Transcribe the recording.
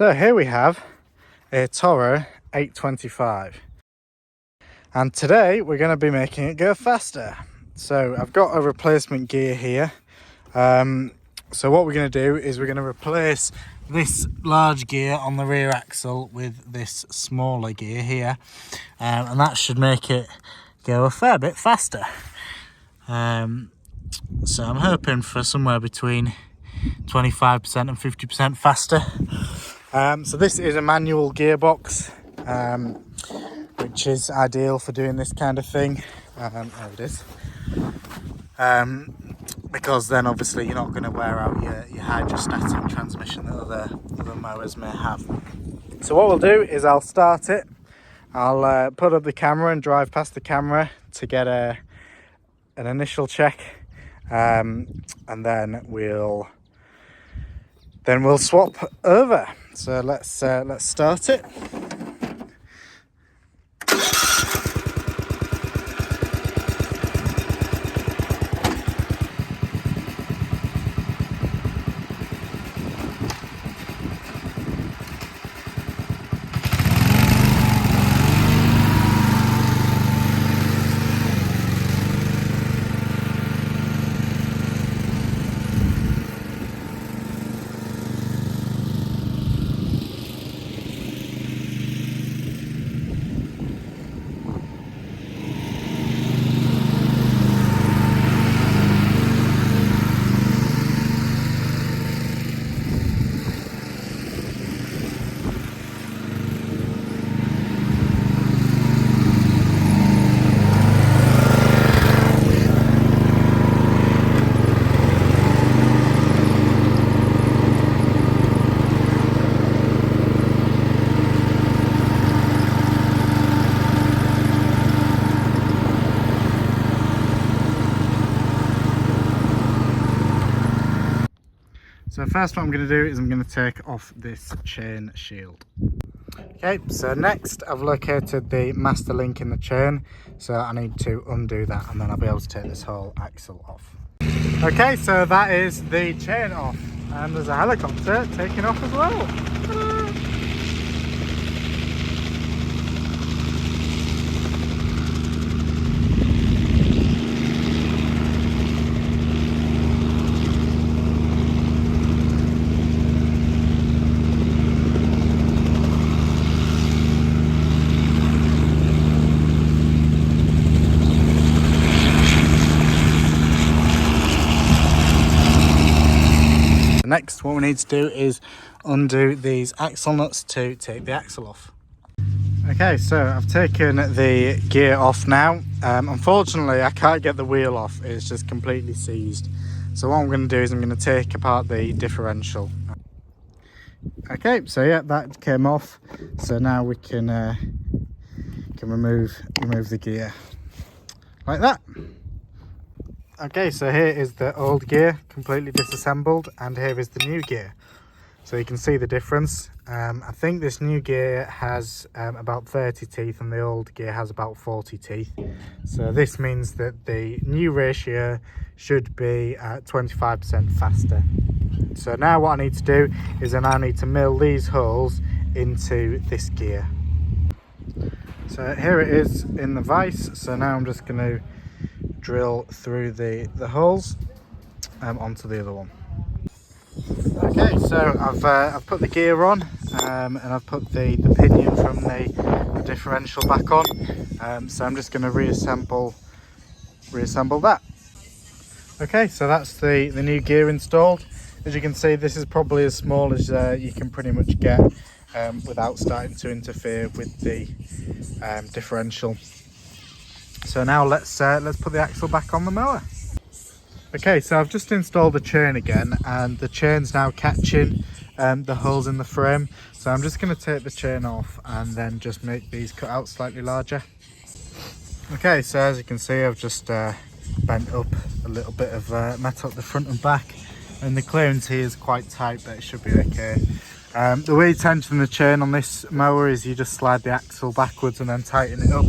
So here we have a Toro 825, and today we're going to be making it go faster. So I've got a replacement gear here. So what we're going to do is we're going to replace this large gear on the rear axle with this smaller gear here, and that should make it go a fair bit faster. So I'm hoping for somewhere between 25% and 50% faster. So this is a manual gearbox, which is ideal for doing this kind of thing. There it is. Because then obviously you're not going to wear out your hydrostatic transmission that other mowers may have. So what we'll do is I'll start it. I'll put up the camera and drive past the camera to get an initial check, and then we'll swap over. So let's start it. So first what I'm going to do is I'm going to take off this chain shield. Okay, so next I've located the master link in the chain, so I need to undo that and then I'll be able to take this whole axle off. Okay, so that is the chain off, and there's a helicopter taking off as well. Next, what we need to do is undo these axle nuts to take the axle off. Okay, so I've taken the gear off now. Unfortunately, I can't get the wheel off. It's just completely seized. So what I'm going to do is I'm going to take apart the differential. Okay, so yeah, that came off. So now we can remove the gear like that. Okay, so here is the old gear completely disassembled, and here is the new gear. So you can see the difference. I think this new gear has about 30 teeth and the old gear has about 40 teeth. So this means that the new ratio should be 25% faster. So now what I need to do is then I need to mill these holes into this gear. So here it is in the vise. So now I'm just going to drill through the holes onto the other one. Okay, so I've put the gear on, and I've put the pinion from the differential back on. So I'm just going to reassemble that. Okay, so that's the new gear installed. As you can see, this is probably as small as you can pretty much get without starting to interfere with the differential. So now let's put the axle back on the mower. Okay, so I've just installed the chain again, and the chain's now catching the holes in the frame. So I'm just going to take the chain off and then just make these cut out slightly larger. Okay, so as you can see, I've just bent up a little bit of metal at the front and back, and the clearance here is quite tight, but it should be okay. The way you tension the chain on this mower is you just slide the axle backwards and then tighten it up.